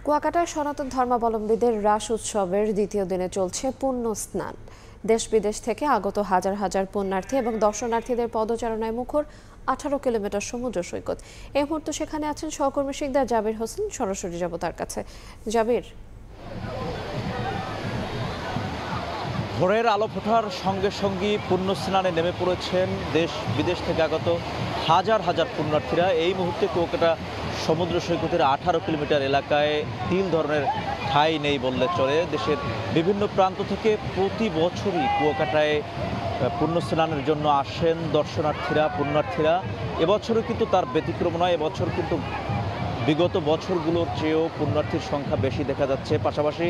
কুয়াকাটায় সনাতন ধর্মাবলম্বীদের রাস উৎসবের দ্বিতীয় দিনে চলছে পুণ্য স্নান। দেশ বিদেশ থেকে আগত হাজার হাজার পুণ্যার্থী এবং দর্শনার্থীদের পদচারণায় মুখর 18 কিলোমিটার সমুদ্র সৈকত। এই মুহূর্তে সেখানে আছেন সহকর্মী শিকদার জাবির হোসেন। সরাসরি যাব তার কাছে। জাবির, ভোরের আলো ফোটার সঙ্গে সঙ্গে পুণ্য স্নানে নেমে পড়েছেন দেশ বিদেশ থেকে আগত হাজার হাজার পুণ্যার্থীরা। এই মুহূর্তে কুয়াকাটা সমুদ্র সৈকতের 18 কিলোমিটার এলাকায় তিল ধরনের ঠাঁই নেই বললে চলে। দেশের বিভিন্ন প্রান্ত থেকে প্রতি বছরই কুয়াকাটায় পুণ্য স্নানের জন্য আসেন দর্শনার্থীরা, পুণ্যার্থীরা। এবছরও কিন্তু তার ব্যতিক্রম নয়। এবছর কিন্তু বিগত বছরগুলোর চেয়েও পুণ্যার্থীর সংখ্যা বেশি দেখা যাচ্ছে। পাশাপাশি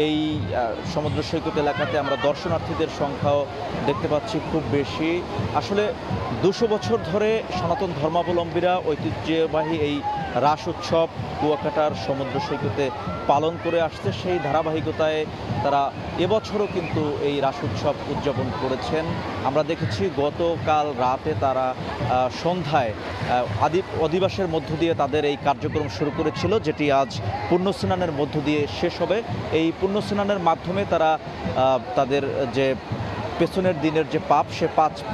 এই সমুদ্র সৈকত এলাকাতে আমরা দর্শনার্থীদের সংখ্যাও দেখতে পাচ্ছি খুব বেশি। আসলে 200 বছর ধরে সনাতন ধর্মাবলম্বীরা ঐতিহ্যবাহী এই রাস উৎসব কুয়াকাটার সমুদ্র সৈকতে পালন করে আসছে। সেই ধারাবাহিকতায় তারা এবছরও কিন্তু এই রাস উৎসব উদযাপন করেছেন। আমরা দেখেছি গতকাল রাতে তারা সন্ধ্যায় অধিবাসের মধ্য দিয়ে তাদের এই কার্যক্রম শুরু করেছিল, যেটি আজ পুণ্য স্নানের মধ্য দিয়ে শেষ হবে। এই পুণ্য স্নানের মাধ্যমে তারা তাদের যে পেছনের দিনের যে পাপ, সে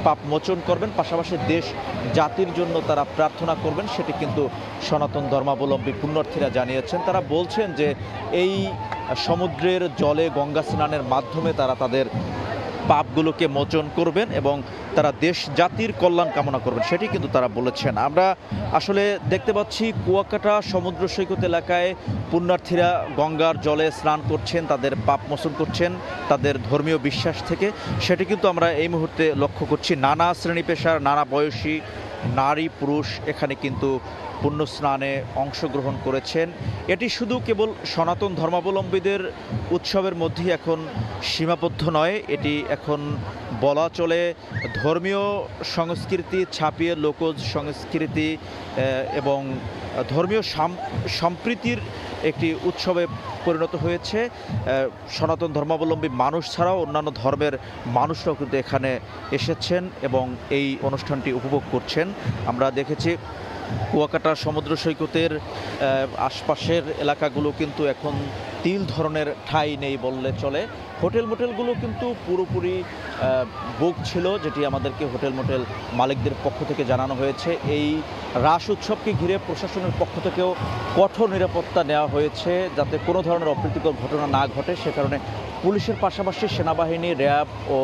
পাপ মোচন করবেন। পাশাপাশি দেশ জাতির জন্য তারা প্রার্থনা করবেন, সেটি কিন্তু সনাতন ধর্মাবলম্বী পুণ্যার্থীরা জানিয়েছেন। তারা বলছেন যে এই সমুদ্রের জলে গঙ্গা স্নানের মাধ্যমে তারা তাদের পাপগুলোকে মোচন করবেন এবং তারা দেশ জাতির কল্যাণ কামনা করবেন, সেটি কিন্তু তারা বলেছেন। আমরা আসলে দেখতে পাচ্ছি কুয়াকাটা সমুদ্র সৈকত এলাকায় পুণ্যার্থীরা গঙ্গার জলে স্নান করছেন, তাদের পাপ মোচন করছেন তাদের ধর্মীয় বিশ্বাস থেকে। সেটি কিন্তু আমরা এই মুহূর্তে লক্ষ্য করছি। নানা শ্রেণী পেশার, নানা বয়সী নারী পুরুষ এখানে কিন্তু পুণ্য স্নানে অংশগ্রহণ করেছেন। এটি শুধু কেবল সনাতন ধর্মাবলম্বীদের উৎসবের মধ্যেই এখন সীমাবদ্ধ নয়, এটি এখন বলা চলে ধর্মীয় সংস্কৃতি ছাপিয়ে লোকজ সংস্কৃতি এবং ধর্মীয় সম্প্রীতির একটি উৎসবে পরিণত হয়েছে। সনাতন ধর্মাবলম্বী মানুষ ছাড়াও অন্যান্য ধর্মের মানুষরাও কিন্তু এখানে এসেছেন এবং এই অনুষ্ঠানটি উপভোগ করছেন। আমরা দেখেছি কুয়াকাটা সমুদ্র সৈকতের আশপাশের এলাকাগুলো কিন্তু এখন তিল ধরনের ঠাঁই নেই বললে চলে। হোটেল মোটেলগুলো কিন্তু পুরোপুরি বুক ছিল, যেটি আমাদেরকে হোটেল মোটেল মালিকদের পক্ষ থেকে জানানো হয়েছে। এই রাস উৎসবকে ঘিরে প্রশাসনের পক্ষ থেকেও কঠোর নিরাপত্তা নেওয়া হয়েছে, যাতে কোনো ধরনের অপ্রীতিকর ঘটনা না ঘটে। সে কারণে পুলিশের পাশাপাশি সেনাবাহিনী, র্যাব ও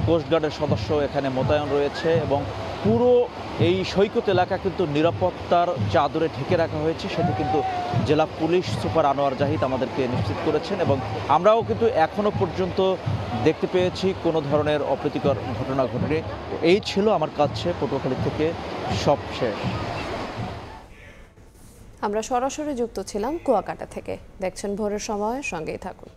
কোস্টগার্ডের সদস্য এখানে মোতায়েন রয়েছে এবং পুরো এই সৈকত এলাকা কিন্তু নিরাপত্তার চাদরে ঢেকে রাখা হয়েছে। সেটি কিন্তু জেলা পুলিশ সুপার আনোয়ার জাহিদ আমাদেরকে নিশ্চিত করেছেন এবং আমরাও কিন্তু এখনও পর্যন্ত দেখতে পেয়েছি কোনো ধরনের অপ্রীতিকর ঘটনা ঘটেনি। এই ছিল আমার কাছে পটুয়াখালী থেকে সব শেষ। আমরা সরাসরি যুক্ত ছিলাম কুয়াকাটা থেকে। দেখছেন ভোরের সময়, সঙ্গেই থাকুন।